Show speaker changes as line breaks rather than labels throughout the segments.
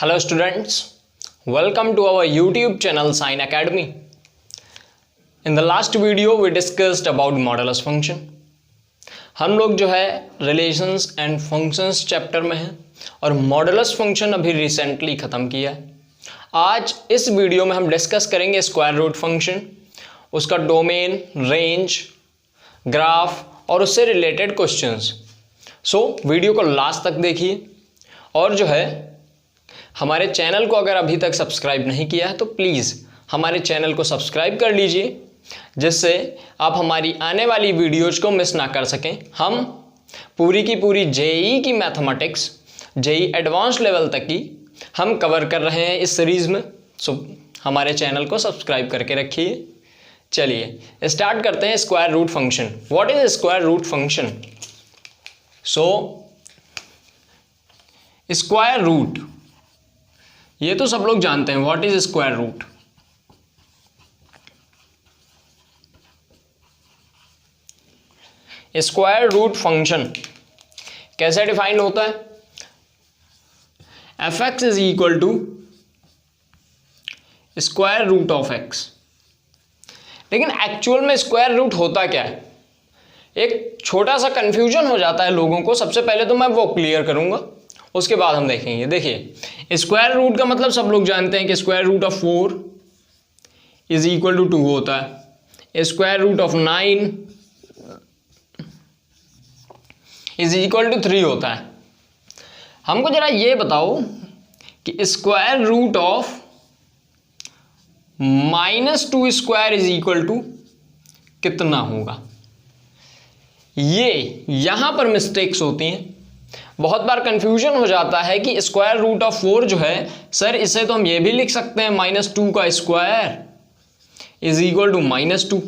Hello students, welcome to our YouTube channel Sine Academy. In the last video we discussed about modulus function. हम लोग जो है relations and functions chapter में हैं और modulus function अभी रिसेंटली ख़त्म किया है। आज इस वीडियो में हम डिस्कस करेंगे स्क्वायर रूट फंक्शन, उसका डोमेन, रेंज, ग्राफ और उससे रिलेटेड क्वेश्चंस। सो वीडियो को लास्ट तक देखिए और जो है हमारे चैनल को अगर अभी तक सब्सक्राइब नहीं किया है तो प्लीज़ हमारे चैनल को सब्सक्राइब कर लीजिए, जिससे आप हमारी आने वाली वीडियोज को मिस ना कर सकें। हम पूरी की पूरी जेईई की मैथमेटिक्स, जेईई एडवांस लेवल तक की हम कवर कर रहे हैं इस सीरीज़ में। सो हमारे चैनल को सब्सक्राइब करके रखिए। चलिए स्टार्ट करते हैं square root function. What is square root function? So square root ये तो सब लोग जानते हैं। What is square root? Square root function कैसे डिफाइन होता है? F x is equal to square root of x. लेकिन एक्चुअल में स्क्वायर रूट होता क्या है? एक छोटा सा कंफ्यूजन हो जाता है लोगों को। सबसे पहले तो मैं वो क्लियर करूंगा, उसके बाद हम देखेंगे। देखिए स्क्वायर रूट का मतलब सब लोग जानते हैं कि square root of 4 is equal to 2 होता है। Square root of 9 is equal to 3 होता है। हमको जरा ये बताओ कि square root of -2 square is equal to कितना होगा? ये यहां पर मिस्टेक्स होती हैं। बहुत बार कंफ्यूजन हो जाता है कि स्क्वायर रूट ऑफ 4 जो है, सर इसे तो हम ये भी लिख सकते हैं -2 का स्क्वायर इज इक्वल टू -2,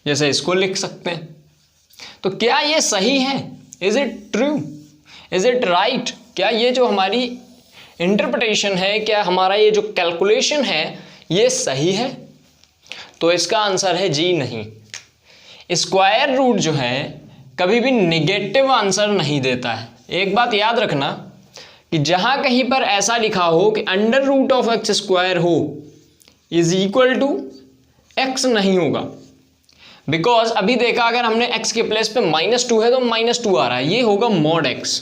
जैसे इसको लिख सकते हैं। तो क्या ये सही है? Is it true? Is it right? क्या ये जो हमारी इंटरप्रिटेशन है, क्या हमारा ये जो कैलकुलेशन है, ये सही है? तो इसका आंसर है जी नहीं। स्क्वायर रूट जो है कभी भी निगेटिव आंसर नहीं देता है। एक बात याद रखना कि जहां कहीं पर ऐसा लिखा हो कि under root of x square हो इज इक्वल टू एक्स नहीं होगा। बिकॉज अभी देखा, अगर हमने x के प्लेस पे -2 है तो -2 आ रहा है, ये होगा मॉड x,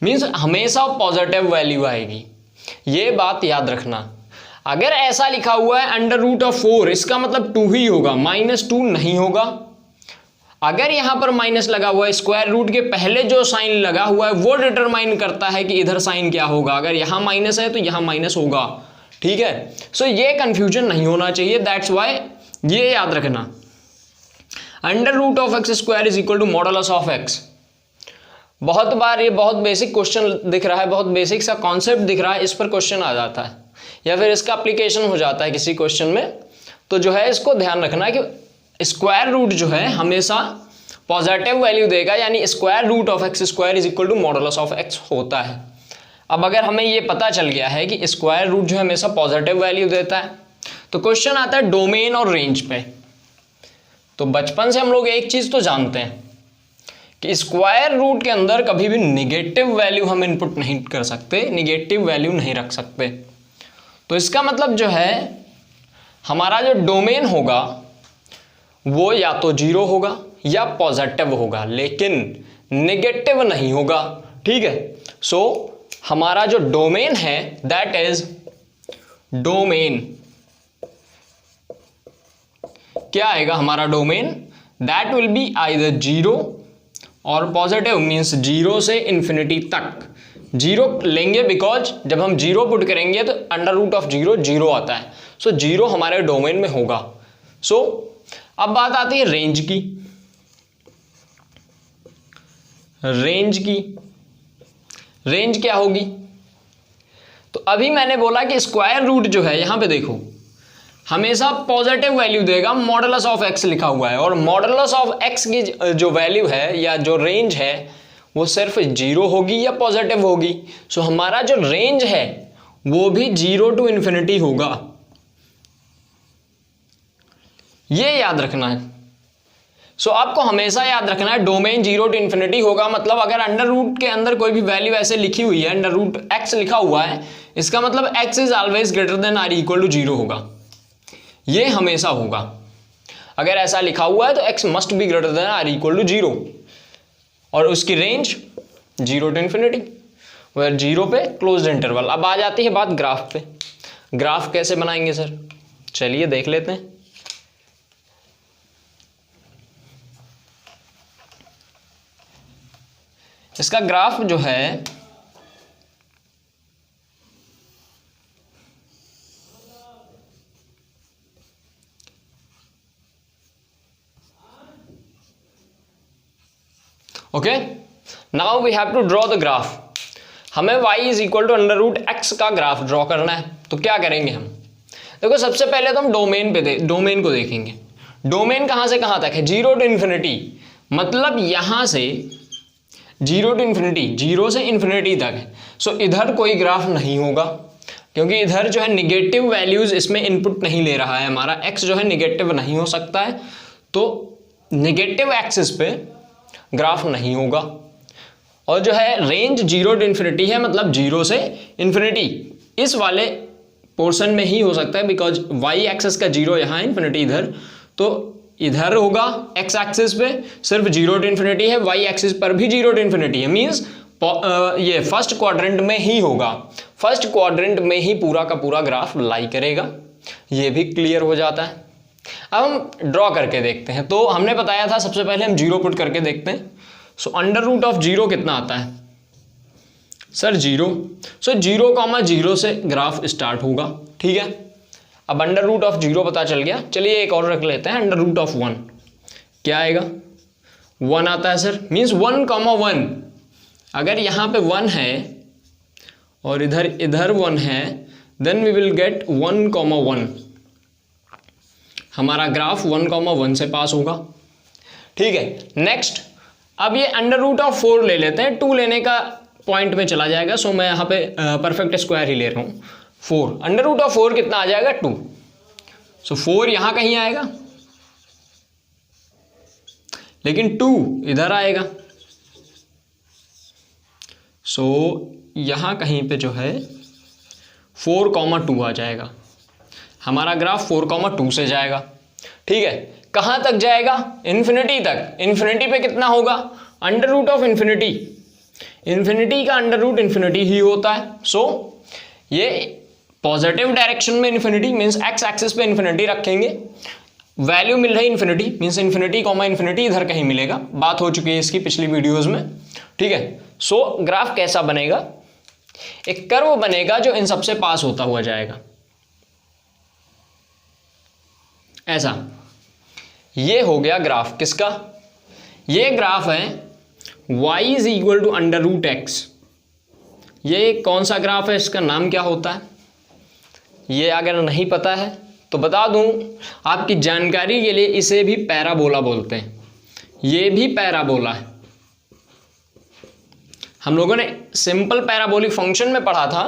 मीन्स हमेशा पॉजिटिव वैल्यू आएगी। ये बात याद रखना। अगर ऐसा लिखा हुआ है अंडर रूट ऑफ 4, इसका मतलब 2 ही होगा, -2 नहीं होगा। अगर यहां पर माइनस लगा हुआ है, स्क्वायर रूट के पहले जो साइन लगा हुआ है वो डिटरमाइन करता है कि इधर साइन क्या होगा। अगर यहां माइनस है तो यहां माइनस होगा, ठीक है। सो ये कंफ्यूजन नहीं होना चाहिए, दैट्स वाई ये याद रखना। Under root of x square is equal to modulus of x. बहुत बार ये बहुत बेसिक क्वेश्चन दिख रहा है, बहुत बेसिक सा कॉन्सेप्ट दिख रहा है, इस पर क्वेश्चन आ जाता है या फिर इसका एप्लीकेशन हो जाता है किसी क्वेश्चन में। तो जो है इसको ध्यान रखना कि स्क्वायर रूट जो है हमेशा पॉजिटिव वैल्यू देगा, यानी square root of x square is equal to modulus of x होता है। अब अगर हमें ये पता चल गया है कि स्क्वायर रूट जो है हमेशा पॉजिटिव वैल्यू देता है, तो क्वेश्चन आता है डोमेन और रेंज पे। तो बचपन से हम लोग एक चीज तो जानते हैं कि स्क्वायर रूट के अंदर कभी भी निगेटिव वैल्यू हम इनपुट नहीं कर सकते, निगेटिव वैल्यू नहीं रख सकते। तो इसका मतलब जो है हमारा जो डोमेन होगा वो या तो 0 होगा या पॉजिटिव होगा, लेकिन नेगेटिव नहीं होगा, ठीक है। सो हमारा जो डोमेन है दैट इज डोमेन, क्या आएगा हमारा domain? That will be either 0 और पॉजिटिव, मीन्स 0 से इंफिनिटी तक 0 लेंगे, बिकॉज जब हम 0 पुट करेंगे तो अंडर रूट ऑफ 0 0 आता है। सो 0 हमारे डोमेन में होगा। सो अब बात आती है रेंज की। रेंज क्या होगी? तो अभी मैंने बोला कि स्क्वायर रूट जो है, यहां पे देखो हमेशा पॉजिटिव वैल्यू देगा, मॉडुलस ऑफ एक्स लिखा हुआ है, और मॉडुलस ऑफ एक्स की जो वैल्यू है या जो रेंज है वो सिर्फ 0 होगी या पॉजिटिव होगी। सो हमारा जो रेंज है वो भी 0 टू इन्फिनिटी होगा, ये याद रखना है। सो आपको हमेशा याद रखना है डोमेन 0 टू इन्फिनिटी होगा। मतलब अगर अंडर रूट के अंदर कोई भी वैल्यू ऐसे लिखी हुई है, अंडर रूट एक्स लिखा हुआ है, इसका मतलब x is always greater than or equal to 0 होगा, ये हमेशा होगा। अगर ऐसा लिखा हुआ है तो x must be greater than or equal to 0 और उसकी रेंज 0 टू इन्फिनिटी, वेयर 0 पे क्लोज्ड इंटरवल। अब आ जाती है बात ग्राफ पे। ग्राफ कैसे बनाएंगे सर, चलिए देख लेते हैं। इसका ग्राफ जो है okay, now we have to draw the graph. हमें y is equal to under root x का ग्राफ ड्रॉ करना है। तो क्या करेंगे हम, देखो सबसे पहले तो हम डोमेन को देखेंगे। डोमेन कहां से कहां तक है, 0 टू इन्फिनिटी, मतलब यहां से 0 टू इन्फिनिटी, 0 से इन्फिनिटी तक है। सो इधर कोई ग्राफ नहीं होगा क्योंकि इधर जो है निगेटिव वैल्यूज इसमें इनपुट नहीं ले रहा है हमारा, x जो है निगेटिव नहीं हो सकता है, तो निगेटिव एक्सिस पे ग्राफ नहीं होगा। और जो है रेंज 0 टू इन्फिनिटी है, मतलब 0 से इन्फिनिटी इस वाले पोर्शन में ही हो सकता है, बिकॉज y एक्सिस का 0 यहाँ, इन्फिनिटी इधर, तो इधर होगा x एक्सिस पे सिर्फ 0 टू इन्फिनिटी है, y एक्सिस पर भी 0 टू इन्फिनिटी है, मींस ये फर्स्ट क्वाड्रेंट में ही होगा, फर्स्ट क्वाड्रेंट में ही पूरा का पूरा ग्राफ लाई करेगा। ये भी क्लियर हो जाता है। अब हम ड्रॉ करके देखते हैं। तो हमने बताया था सबसे पहले हम 0 पुट करके देखते हैं। सो अंडर रूट ऑफ 0 कितना आता है सर, 0। सो 0,0 से ग्राफ स्टार्ट होगा, ठीक है। अब अंडर रूट ऑफ 0 पता चल गया, चलिए एक और रख लेते हैं, अंडर रूट ऑफ 1 क्या आएगा, 1 आता है सर, मीन्स 1,1। अगर यहाँ पे 1 है और इधर 1 है, देन वी विल गेट 1,1। हमारा ग्राफ 1,1 से पास होगा, ठीक है। नेक्स्ट, अब ये अंडर रूट ऑफ 4 ले लेते हैं, 2 लेने का पॉइंट में चला जाएगा, सो मैं यहाँ पे परफेक्ट स्क्वायर ही ले रहा हूँ। 4 अंडर रूट ऑफ 4 कितना आ जाएगा, 2। सो 4 यहाँ कहीं आएगा, लेकिन 2 इधर आएगा, सो यहाँ कहीं पे जो है 4,2 आ जाएगा। हमारा ग्राफ 4,2 से जाएगा, ठीक है। कहाँ तक जाएगा, इन्फिनिटी तक। इन्फिनिटी पे कितना होगा, under root of infinity, infinity का अंडर रूट इन्फिनिटी ही होता है। सो ये पॉजिटिव डायरेक्शन में इन्फिनिटी, मीन्स एक्स एक्सिस पे इन्फिनिटी रखेंगे, वैल्यू मिल रही infinity, means infinity comma infinity इधर कहीं मिलेगा, बात हो चुकी है इसकी पिछली वीडियोज में, ठीक है। सो ग्राफ कैसा बनेगा, एक कर्व बनेगा जो इन सबसे पास होता हुआ जाएगा, ऐसा। ये हो गया ग्राफ किसका, ये ग्राफ है y is equal to under root x. ये कौन सा ग्राफ है, इसका नाम क्या होता है, ये अगर नहीं पता है तो बता दूं आपकी जानकारी के लिए, इसे भी पैराबोला बोलते हैं। ये भी पैराबोला है। हम लोगों ने सिंपल पैराबोलिक फंक्शन में पढ़ा था,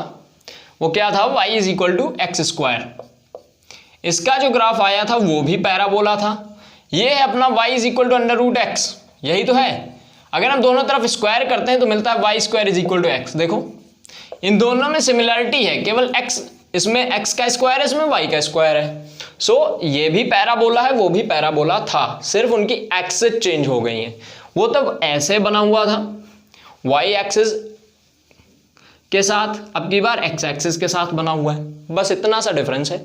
वो क्या था, y is equal to x square. इसका जो ग्राफ आया था वो भी पैराबोला था। ये है अपना y is equal to under root x, यही तो है। अगर हम दोनों तरफ स्क्वायर करते हैं तो मिलता है y square is equal to x. देखो इन दोनों में सिमिलरिटी है, केवल x, इसमें x का स्क्वायर है, इसमें y का स्क्वायर है। सो ये भी पैराबोला है, वो भी पैराबोला था, सिर्फ उनकी एक्सिस चेंज हो गई हैं। वो तब ऐसे बना हुआ था y एक्सिस के साथ, अब की बार x एक्सिस के साथ बना हुआ है, बस इतना सा डिफरेंस है।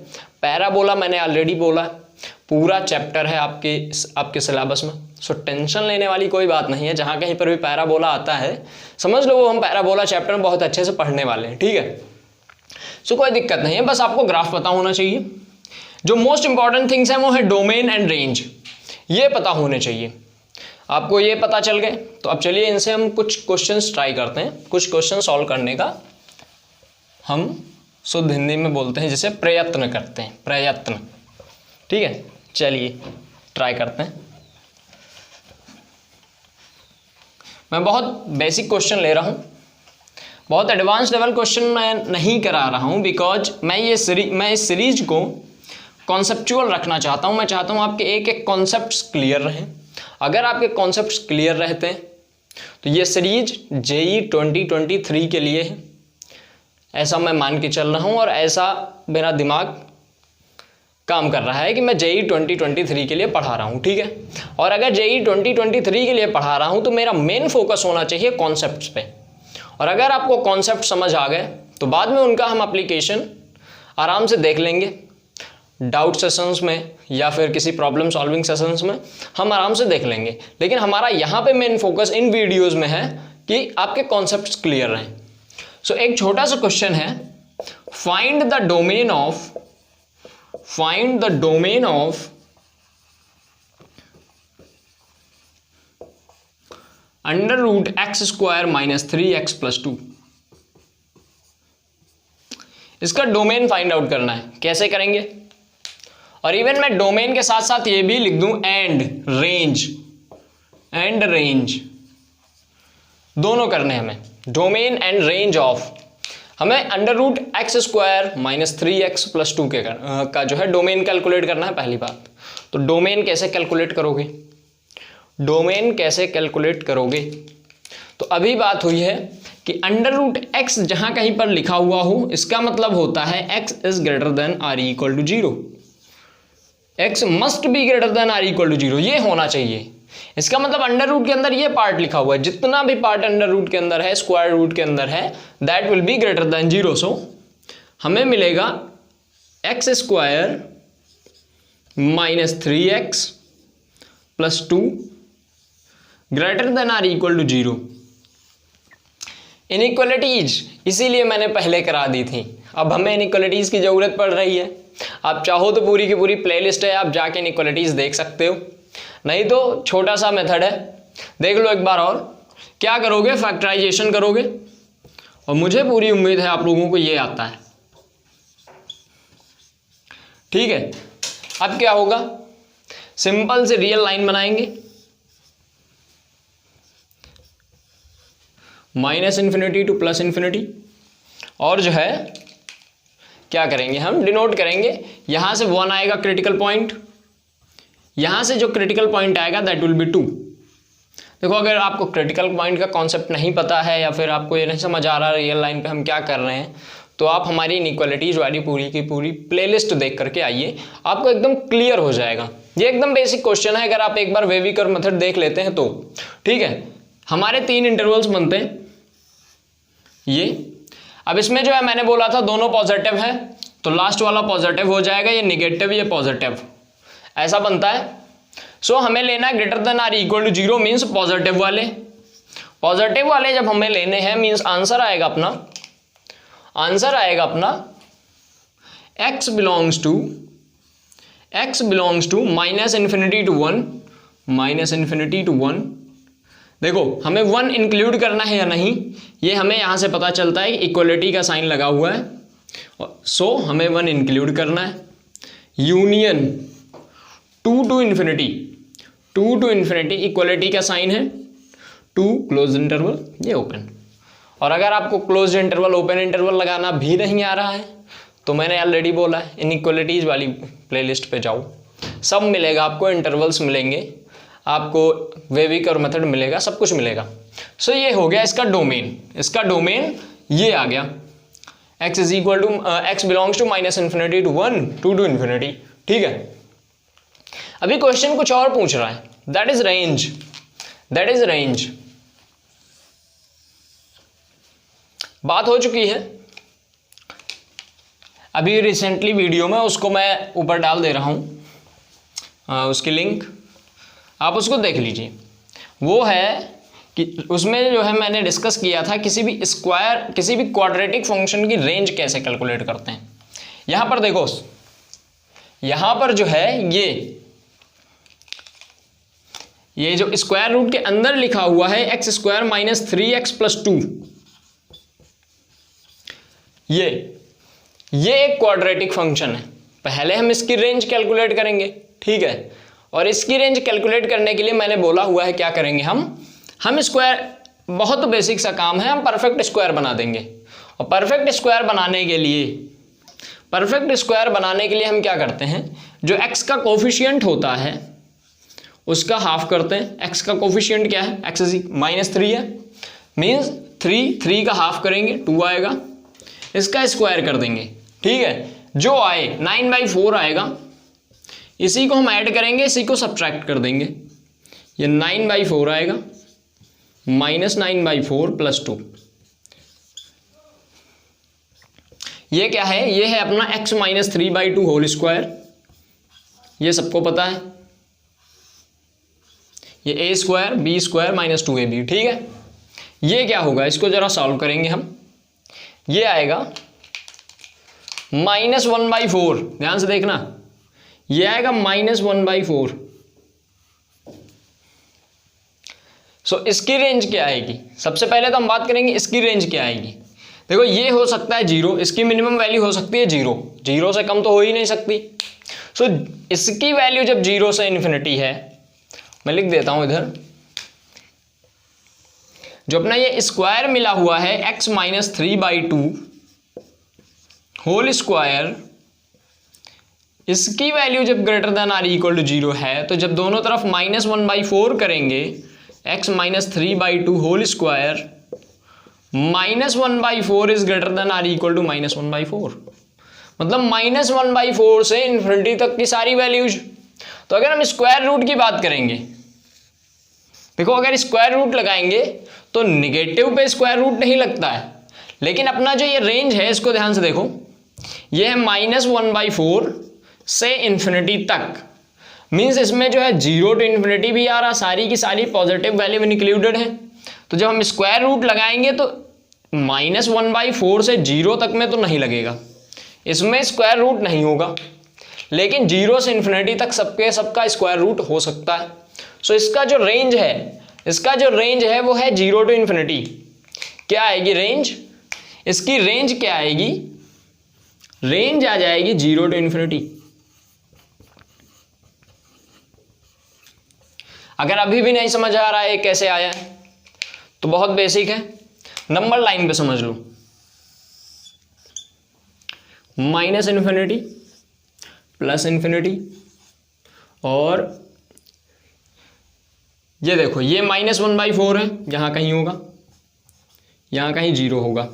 पैराबोला मैंने ऑलरेडी बोला है, पूरा चैप्टर है आपके सिलेबस में, सो टेंशन लेने वाली कोई बात नहीं है। जहाँ कहीं पर भी पैराबोला आता है समझ लो वो हम पैराबोला चैप्टर में बहुत अच्छे से पढ़ने वाले हैं, ठीक है। सो कोई दिक्कत नहीं है, बस आपको ग्राफ पता होना चाहिए। जो मोस्ट इंपॉर्टेंट थिंग्स हैं वो है डोमेन एंड रेंज, ये पता होने चाहिए। आपको ये पता चल गए तो अब चलिए इनसे हम कुछ क्वेश्चंस ट्राई करते हैं। कुछ क्वेश्चन सॉल्व करने का हम शुद्ध हिंदी में बोलते हैं जिसे प्रयत्न करते हैं, प्रयत्न, ठीक है। चलिए ट्राई करते हैं। मैं बहुत बेसिक क्वेश्चन ले रहा हूँ, बहुत एडवांस लेवल क्वेश्चन मैं नहीं करा रहा हूँ, बिकॉज मैं इस सीरीज को कॉन्सेप्चुअल रखना चाहता हूँ। मैं चाहता हूँ आपके एक एक कॉन्सेप्ट्स क्लियर रहें। अगर आपके कॉन्सेप्ट्स क्लियर रहते हैं तो ये सीरीज JEE 2023 के लिए है, ऐसा मैं मान के चल रहा हूँ और ऐसा मेरा दिमाग काम कर रहा है कि मैं जेई 2023 के लिए पढ़ा रहा हूँ, ठीक है। और अगर जेई 2023 के लिए पढ़ा रहा हूँ तो मेरा मेन फोकस होना चाहिए कॉन्सेप्ट्स पे। और अगर आपको कॉन्सेप्ट समझ आ गए तो बाद में उनका हम एप्लीकेशन आराम से देख लेंगे, डाउट सेशंस में या फिर किसी प्रॉब्लम सॉल्विंग सेशंस में हम आराम से देख लेंगे। लेकिन हमारा यहाँ पे मेन फोकस इन वीडियोस में है कि आपके कॉन्सेप्ट्स क्लियर रहें। सो एक छोटा सा क्वेश्चन है, find the domain of under root x square minus 3x plus 2। इसका डोमेन फाइंड आउट करना है। कैसे करेंगे? और इवन मैं डोमेन के साथ साथ ये भी लिख दूं एंड रेंज दोनों करने हैं हमें। डोमेन एंड रेंज ऑफ, हमें under root x square minus 3x plus 2 का जो है डोमेन कैलकुलेट करना है पहली बात। तो डोमेन कैसे कैलकुलेट करोगे? तो अभी बात हुई है कि अंडर रूट एक्स जहां कहीं पर लिखा हुआ हो, इसका मतलब होता है x is greater than or equal to 0। x must be greater than or equal to 0, ये होना चाहिए। इसका मतलब अंडर रूट के अंदर ये पार्ट लिखा हुआ है, जितना भी पार्ट अंडर रूट के अंदर है, स्क्वायर रूट के अंदर है, that will be greater than 0। So हमें मिलेगा x square minus 3x plus 2 greater than or equal to 0। Inequalities इसीलिए मैंने पहले करा दी थी, अब हमें इनइक्वालिटीज की जरूरत पड़ रही है। आप चाहो तो पूरी की पूरी प्लेलिस्ट है, आप जाके इनइक्वालिटीज देख सकते हो, नहीं तो छोटा सा मेथड है, देख लो एक बार। और क्या करोगे? फैक्टराइजेशन करोगे, और मुझे पूरी उम्मीद है आप लोगों को ये आता है, ठीक है। अब क्या होगा? सिंपल से रियल लाइन बनाएंगे, minus infinity two plus infinity, और जो है क्या करेंगे? हम डिनोट करेंगे। यहां से 1 आएगा क्रिटिकल पॉइंट, यहां से जो क्रिटिकल पॉइंट आएगा दैट विल बी 2। देखो, अगर आपको क्रिटिकल पॉइंट का कॉन्सेप्ट नहीं पता है या फिर आपको ये नहीं समझ आ रहा रियल लाइन पे हम क्या कर रहे हैं, तो आप हमारी इनइक्वालिटीज वाली पूरी की पूरी प्लेलिस्ट देख करके आइए, आपको एकदम क्लियर हो जाएगा। ये एकदम बेसिक क्वेश्चन है, अगर आप एक बार वेवी कर्व मेथड देख लेते हैं तो, ठीक है। हमारे 3 इंटरवल्स बनते हैं ये। अब इसमें जो है मैंने बोला था दोनों पॉजिटिव है, तो लास्ट वाला पॉजिटिव हो जाएगा, ये निगेटिव ये पॉजिटिव, ऐसा बनता है। सो हमें लेना है greater than or equal to 0 means positive वाले जब हमें लेने हैं मीन्स आंसर आएगा अपना x belongs to minus infinity to 1। देखो, हमें 1 इंक्लूड करना है या नहीं, ये हमें यहां से पता चलता है, इक्वलिटी का साइन लगा हुआ है, सो हमें 1 इंक्लूड करना है। यूनियन 2 टू इन्फिनिटी, इक्वलिटी का साइन है 2 क्लोज इंटरवल ये ओपन। और अगर आपको क्लोज इंटरवल ओपन इंटरवल लगाना भी नहीं आ रहा है तो मैंने ऑलरेडी बोला है, इनइक्वालिटीज वाली प्लेलिस्ट पे जाओ, सब मिलेगा आपको, इंटरवल्स मिलेंगे आपको, वेवी कर्व मेथड मिलेगा, सब कुछ मिलेगा। सो ये हो गया इसका डोमेन ये आ गया, x belongs to minus infinity to 1 to infinity, ठीक है। अभी क्वेश्चन कुछ और पूछ रहा है, दैट इज रेंज। बात हो चुकी है अभी रिसेंटली वीडियो में, उसको मैं ऊपर डाल दे रहा हूं, उसकी लिंक आप उसको देख लीजिए। वो है कि उसमें जो है मैंने डिस्कस किया था किसी भी क्वाड्रेटिक फंक्शन की रेंज कैसे कैलकुलेट करते हैं। यहां पर देखो, यहां पर जो है ये जो स्क्वायर रूट के अंदर लिखा हुआ है x square minus 3x plus 2, ये एक क्वाड्रेटिक फंक्शन है। पहले हम इसकी रेंज कैलकुलेट करेंगे, ठीक है। और इसकी रेंज कैलकुलेट करने के लिए मैंने बोला हुआ है क्या करेंगे हम स्क्वायर, बहुत बेसिक सा काम है, हम परफेक्ट स्क्वायर बना देंगे। और परफेक्ट स्क्वायर बनाने के लिए हम क्या करते हैं, जो x का कोफिशिएंट होता है उसका हाफ करते हैं। x का कोफिशिएंट क्या है, x माइनस 3 है, मीन्स 3 का हाफ करेंगे 2 आएगा, इसका स्क्वायर कर देंगे, ठीक है। जो आए 9/4 आएगा, इसी को हम ऐड करेंगे, इसी को सब्ट्रैक्ट कर देंगे। ये 9/4 आएगा, -9/4 + 2। ये क्या है? ये है अपना x - 3/2 होल स्क्वायर। ये सबको पता है, ये a² b² - 2ab, ठीक है। ये क्या होगा? इसको जरा सॉल्व करेंगे हम। ये आएगा -1/4, ध्यान से देखना, ये आएगा -1/4। सो इसकी रेंज क्या आएगी? सबसे पहले तो हम बात करेंगे इसकी रेंज क्या आएगी। देखो ये हो सकता है 0, इसकी मिनिमम वैल्यू हो सकती है 0, 0 से कम तो हो ही नहीं सकती। सो इसकी वैल्यू जब 0 से इन्फिनिटी है, मैं लिख देता हूं इधर, जो अपना ये स्क्वायर मिला हुआ है x - 3/2 होल स्क्वायर, इसकी वैल्यू जब greater than or equal to 0 है, तो जब दोनों तरफ -1/4 करेंगे, x - 3/2 whole square -1/4 is greater than or equal to -1/4, मतलब -1/4 से इन्फिनिटी तक की सारी वैल्यूज। तो अगर हम स्क्वायर रूट की बात करेंगे, देखो अगर स्क्वायर रूट लगाएंगे तो निगेटिव पे स्क्वायर रूट नहीं लगता है, लेकिन अपना जो ये रेंज है इसको ध्यान से देखो, ये है -1/4 से इन्फिनिटी तक, मीन्स इसमें जो है 0 to इन्फिनिटी भी आ रहा, सारी की सारी पॉजिटिव वैल्यू इंक्लूडेड है। तो जब हम स्क्वायर रूट लगाएंगे तो -1/4 से 0 तक में तो नहीं लगेगा, इसमें स्क्वायर रूट नहीं होगा, लेकिन 0 से इन्फिनिटी तक सबका स्क्वायर रूट हो सकता है। सो इसका जो रेंज है वो है 0 to इन्फिनिटी। क्या आएगी रेंज? इसकी रेंज क्या आएगी? रेंज आ जाएगी 0 to इन्फिनिटी। अगर अभी भी नहीं समझ आ रहा है कैसे आया है, तो बहुत बेसिक है, नंबर लाइन पे समझ लो। -इन्फिनिटी +इन्फिनिटी, और ये देखो ये -1/4 है, यहां कहीं होगा, यहां कहीं 0 होगा।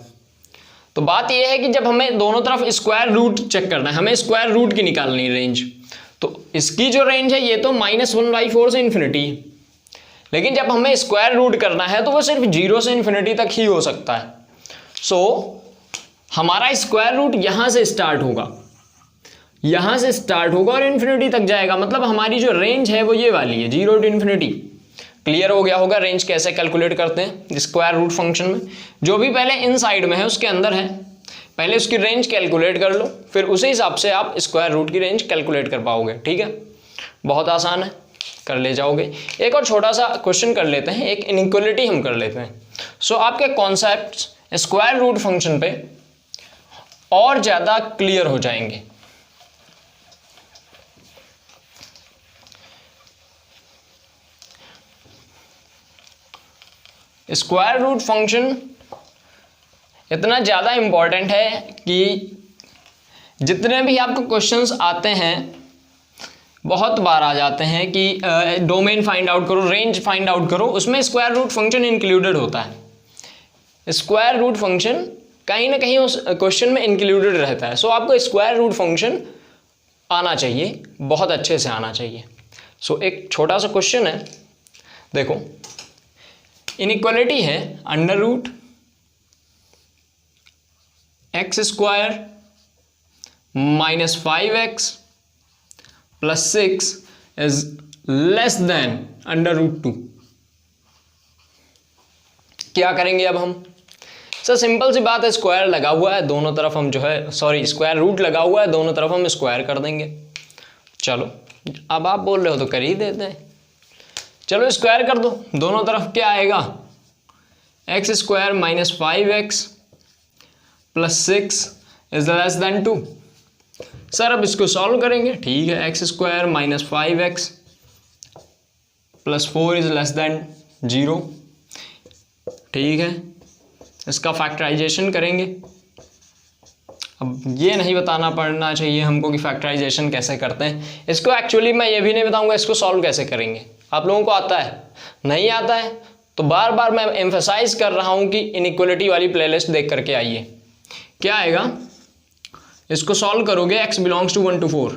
तो बात यह है कि जब हमें दोनों तरफ स्क्वायर रूट चेक करना है, हमें स्क्वायर रूट की निकालनी रेंज, तो इसकी जो रेंज है ये तो -1/4 से इन्फिनिटी है, लेकिन जब हमें स्क्वायर रूट करना है तो वो सिर्फ 0 से इन्फिनिटी तक ही हो सकता है। सो हमारा स्क्वायर रूट यहां से स्टार्ट होगा, यहां से स्टार्ट होगा और इन्फिनिटी तक जाएगा, मतलब हमारी जो रेंज है वो ये वाली है, 0 to इन्फिनिटी। क्लियर हो गया होगा रेंज कैसे कैलकुलेट करते हैं स्क्वायर रूट फंक्शन में। जो भी पहले इन साइड में है उसके अंदर है, पहले उसकी रेंज कैलकुलेट कर लो, फिर उसी हिसाब से आप स्क्वायर रूट की रेंज कैलकुलेट कर पाओगे, ठीक है। बहुत आसान है, कर ले जाओगे। एक और छोटा सा क्वेश्चन कर लेते हैं, एक इनइक्वालिटी हम कर लेते हैं। सो आपके कॉन्सेप्ट्स स्क्वायर रूट फंक्शन पे और ज़्यादा क्लियर हो जाएंगे। स्क्वायर रूट फंक्शन इतना ज़्यादा इम्पॉर्टेंट है कि जितने भी आपको क्वेश्चंस आते हैं, बहुत बार आ जाते हैं कि डोमेन फाइंड आउट करो, रेंज फाइंड आउट करो, उसमें स्क्वायर रूट फंक्शन इंक्लूडेड होता है। स्क्वायर रूट फंक्शन कहीं ना कहीं उस क्वेश्चन में इंक्लूडेड रहता है। सो आपको स्क्वायर रूट फंक्शन आना चाहिए, बहुत अच्छे से आना चाहिए। सो एक छोटा सा क्वेश्चन है, देखो इनइक्वालिटी है √(x² - 5x + 6 is less than √2। क्या करेंगे अब हम? सर सिंपल सी बात है, स्क्वायर लगा हुआ है दोनों तरफ, हम जो है स्क्वायर रूट लगा हुआ है दोनों तरफ, हम स्क्वायर कर देंगे। चलो अब आप बोल रहे हो तो कर ही देते हैं, चलो स्क्वायर कर दो दोनों तरफ। क्या आएगा? x² - 5x + 6 is less than 2। Sir अब इसको सॉल्व करेंगे, ठीक है। x² - 5x + 4 is less than 0, ठीक है। इसका फैक्टराइजेशन करेंगे। अब ये नहीं बताना पड़ना चाहिए हमको कि फैक्टराइजेशन कैसे करते हैं, इसको एक्चुअली मैं ये भी नहीं बताऊंगा इसको सॉल्व कैसे करेंगे। आप लोगों को आता है? नहीं आता है तो बार बार मैं एम्फेसाइज कर रहा हूँ कि इनइक्वालिटी वाली प्लेलिस्ट देख करके आइए, क्या आएगा, इसको सॉल्व करोगे x belongs to 1 to 4,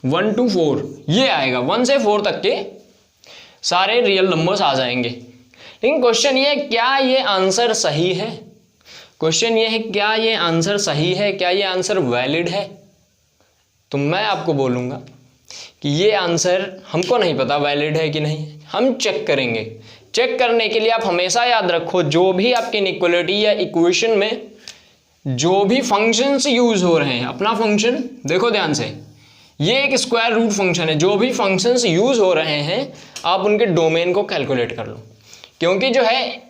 1 to 4 ये आएगा, 1 से 4 तक के सारे रियल नंबर्स आ जाएंगे। लेकिन क्वेश्चन ये क्या ये आंसर सही है, क्वेश्चन ये है क्या ये आंसर सही है, क्या ये आंसर वैलिड है? तो मैं आपको बोलूँगा कि ये आंसर हमको नहीं पता वैलिड है कि नहीं, हम चेक करेंगे। चेक करने के लिए आप हमेशा याद रखो, जो भी आपकी इनइक्वालिटी या इक्वेशन में जो भी फंक्शंस यूज हो रहे हैं, अपना फंक्शन देखो ध्यान से, ये एक स्क्वायर रूट फंक्शन है, जो भी फंक्शंस यूज हो रहे हैं आप उनके डोमेन को कैलकुलेट कर लो, क्योंकि जो है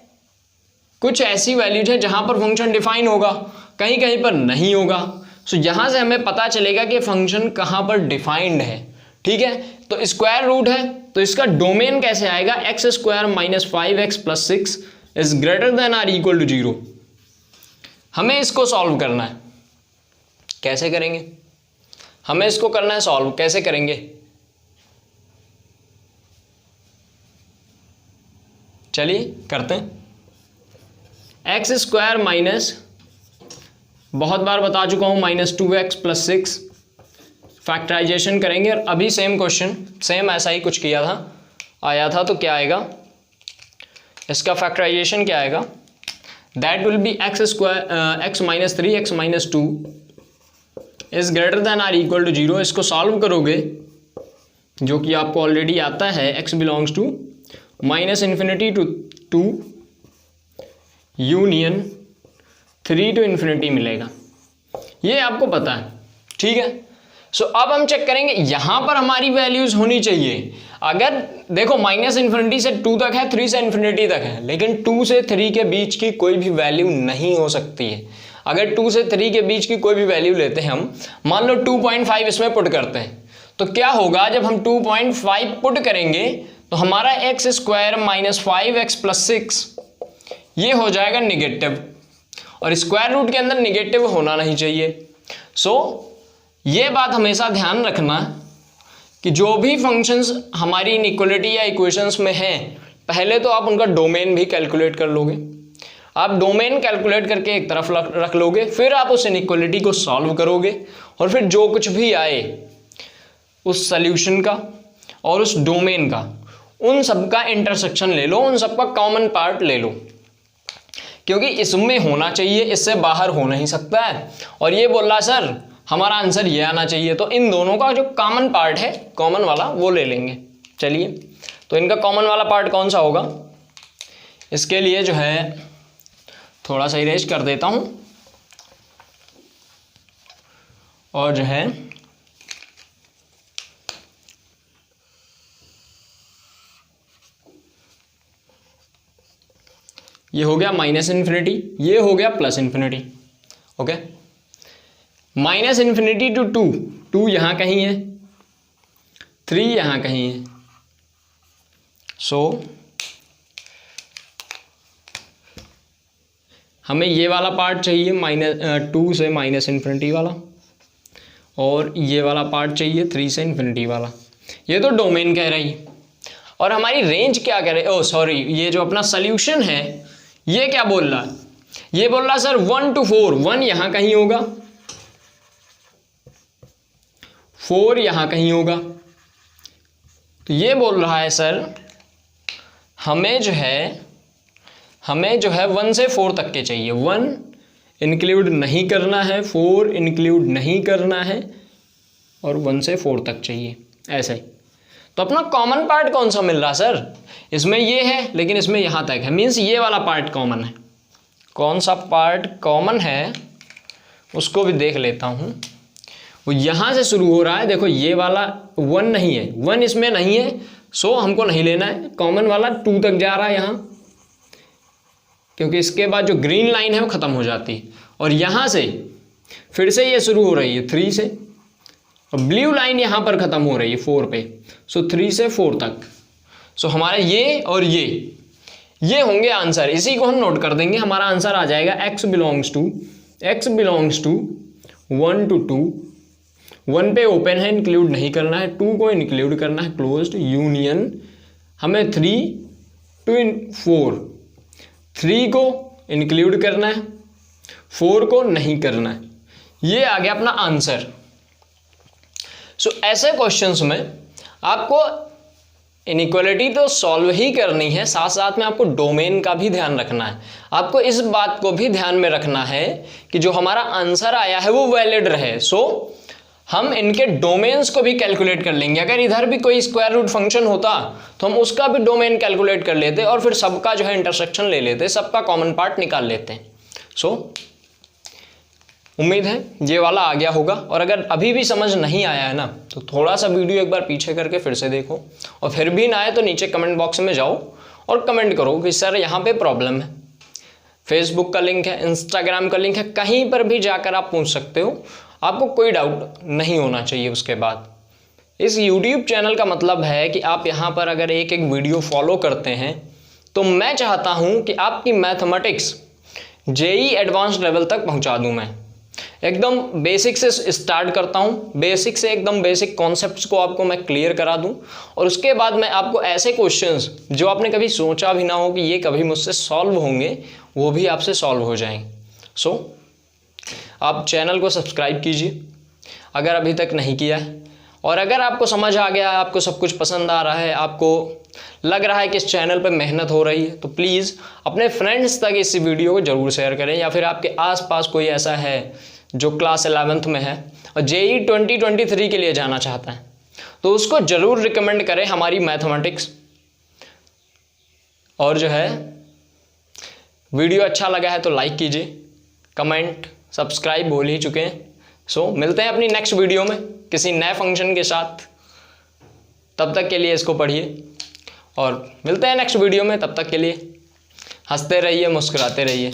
कुछ ऐसी वैल्यूज है जहां पर फंक्शन डिफाइन होगा, कहीं कहीं पर नहीं होगा। सो यहां से हमें पता चलेगा कि फंक्शन कहां पर डिफाइंड है, ठीक है। तो स्क्वायर रूट है तो इसका डोमेन कैसे आएगा, x square minus 5x plus 6 is greater than or equal to 0। हमें इसको सॉल्व करना है, कैसे करेंगे, हमें इसको करना है सॉल्व, कैसे करेंगे, चलिए करते हैं। एक्स स्क्वायर माइनस, बहुत बार बता चुका हूं, माइनस 2x प्लस 6 फैक्टराइजेशन करेंगे। और अभी सेम क्वेश्चन, सेम ऐसा ही कुछ किया था, आया था, तो क्या आएगा, इसका फैक्टराइजेशन क्या आएगा, that will be x square x minus 3x minus 2 is greater than or equal to 0। इसको सॉल्व करोगे जो कि आपको ऑलरेडी आता है, x belongs to minus infinity to 2 union 3 to infinity मिलेगा, ये आपको पता है, ठीक है। सो अब हम चेक करेंगे, यहां पर हमारी वैल्यूज होनी चाहिए। अगर देखो माइनस इन्फिनिटी से 2 तक है, 3 से इन्फिनिटी तक है, लेकिन 2 से 3 के बीच की कोई भी वैल्यू नहीं हो सकती है। अगर 2 से 3 के बीच की कोई भी वैल्यू लेते हैं हम, मान लो 2.5 इसमें पुट करते हैं, तो क्या होगा, जब हम 2.5 पुट करेंगे तो हमारा x square minus 5x plus 6 ये हो जाएगा निगेटिव, और स्क्वायर रूट के अंदर निगेटिव होना नहीं चाहिए। सो ये बात हमेशा ध्यान रखना कि जो भी फंक्शंस हमारी इनइक्वालिटी या इक्वेशंस में हैं, पहले तो आप उनका डोमेन भी कैलकुलेट कर लोगे। आप डोमेन कैलकुलेट करके एक तरफ रख लोगे, फिर आप उस इनइक्वालिटी को सॉल्व करोगे, और फिर जो कुछ भी आए उस सॉल्यूशन का और उस डोमेन का, उन सबका इंटरसेक्शन ले लो, उन सबका कॉमन पार्ट ले लो, क्योंकि इसमें होना चाहिए, इससे बाहर हो नहीं सकता है। और ये बोल रहा सर हमारा आंसर ये आना चाहिए, तो इन दोनों का जो कॉमन पार्ट है, कॉमन वाला, वो ले लेंगे। चलिए, तो इनका कॉमन वाला पार्ट कौन सा होगा, इसके लिए जो है थोड़ा सा इरेज कर देता हूं, और जो है ये हो गया माइनस इन्फिनिटी, ये हो गया plus infinity, okay. Minus infinity to 2 यहां कहीं है, 3 यहां कहीं है। सो हमें ये वाला पार्ट चाहिए, -2 से माइनस इन्फिनिटी वाला, और ये वाला पार्ट चाहिए 3 से इन्फिनिटी वाला। ये तो डोमेन कह रही, और हमारी रेंज क्या कह रही, ओह सॉरी, ये जो अपना सोल्यूशन है ये क्या बोल रहा है, ये बोल रहा है सर 1 to 4, 1 यहां कहीं होगा, 4 यहां कहीं होगा। तो ये बोल रहा है सर हमें जो है 1 से 4 तक के चाहिए, 1 इंक्लूड नहीं करना है, 4 इंक्लूड नहीं करना है, और 1 से 4 तक चाहिए, ऐसा ही। तो अपना कॉमन पार्ट कौन सा मिल रहा सर, इसमें ये है लेकिन इसमें यहां तक है, मीन्स ये वाला पार्ट कॉमन है। कौन सा पार्ट कॉमन है उसको भी देख लेता हूं, वो यहां से शुरू हो रहा है, देखो ये वाला 1 नहीं है, 1 इसमें नहीं है, सो हमको नहीं लेना है। कॉमन वाला 2 तक जा रहा है यहां, क्योंकि इसके बाद जो ग्रीन लाइन है वो खत्म हो जाती है, और यहां से फिर से ये शुरू हो रही है 3 से, और ब्लू लाइन यहां पर खत्म हो रही है 4 पे। सो 3 से 4 तक, सो हमारा ये और ये होंगे आंसर। इसी को हम नोट कर देंगे, हमारा आंसर आ जाएगा x बिलोंग्स टू 1 to 2, 1 पे ओपन है, इंक्लूड नहीं करना है, 2 को इंक्लूड करना है, क्लोज्ड, यूनियन हमें 3 to 4, 3 को इंक्लूड करना है, 4 को नहीं करना है। ये आ गया अपना आंसर। सो ऐसे क्वेश्चंस में आपको इनइक्वालिटी तो सॉल्व ही करनी है, साथ साथ में आपको डोमेन का भी ध्यान रखना है। आपको इस बात को भी ध्यान में रखना है कि जो हमारा आंसर आया है वो वैलिड रहे। सो हम इनके डोमेन्स को भी कैलकुलेट कर लेंगे। अगर इधर भी कोई स्क्वायर रूट फंक्शन होता तो हम उसका भी डोमेन कैलकुलेट कर लेते और फिर सबका जो है इंटरसेक्शन ले लेते, सबका कॉमन पार्ट निकाल लेते हैं। सो उम्मीद है ये वाला आ गया होगा। और अगर अभी भी समझ नहीं आया है ना तो थोड़ा सा वीडियो एक बार पीछे करके फिर से देखो, और फिर भी ना आए तो नीचे कमेंट बॉक्स में जाओ और कमेंट करो कि सर यहाँ पे प्रॉब्लम है। फेसबुक का लिंक है, इंस्टाग्राम का लिंक है, कहीं पर भी जाकर आप पूछ सकते हो, आपको कोई डाउट नहीं होना चाहिए। उसके बाद इस यूट्यूब चैनल का मतलब है कि आप यहाँ पर अगर एक एक वीडियो फॉलो करते हैं तो मैं चाहता हूँ कि आपकी मैथमेटिक्स जेई एडवांस लेवल तक पहुँचा दूँ। मैं एकदम बेसिक से स्टार्ट करता हूँ, बेसिक से एकदम बेसिक कॉन्सेप्ट्स को आपको मैं क्लियर करा दूँ, और उसके बाद मैं आपको ऐसे क्वेश्चंस जो आपने कभी सोचा भी ना हो कि ये कभी मुझसे सॉल्व होंगे, वो भी आपसे सॉल्व हो जाएंगे। सो आप चैनल को सब्सक्राइब कीजिए अगर अभी तक नहीं किया है, और अगर आपको समझ आ गया, आपको सब कुछ पसंद आ रहा है, आपको लग रहा है कि इस चैनल पर मेहनत हो रही है, तो प्लीज़ अपने फ्रेंड्स तक इस वीडियो को ज़रूर शेयर करें। या फिर आपके आसपास कोई ऐसा है जो क्लास 11th में है और जेई 2023 के लिए जाना चाहता है, तो उसको ज़रूर रिकमेंड करें हमारी मैथमेटिक्स। और जो है वीडियो अच्छा लगा है तो लाइक कीजिए, कमेंट सब्सक्राइब बोल ही चुके हैं। सो मिलते हैं अपनी नेक्स्ट वीडियो में किसी नए फंक्शन के साथ। तब तक के लिए इसको पढ़िए और मिलते हैं नेक्स्ट वीडियो में। तब तक के लिए हंसते रहिए, मुस्कुराते रहिए।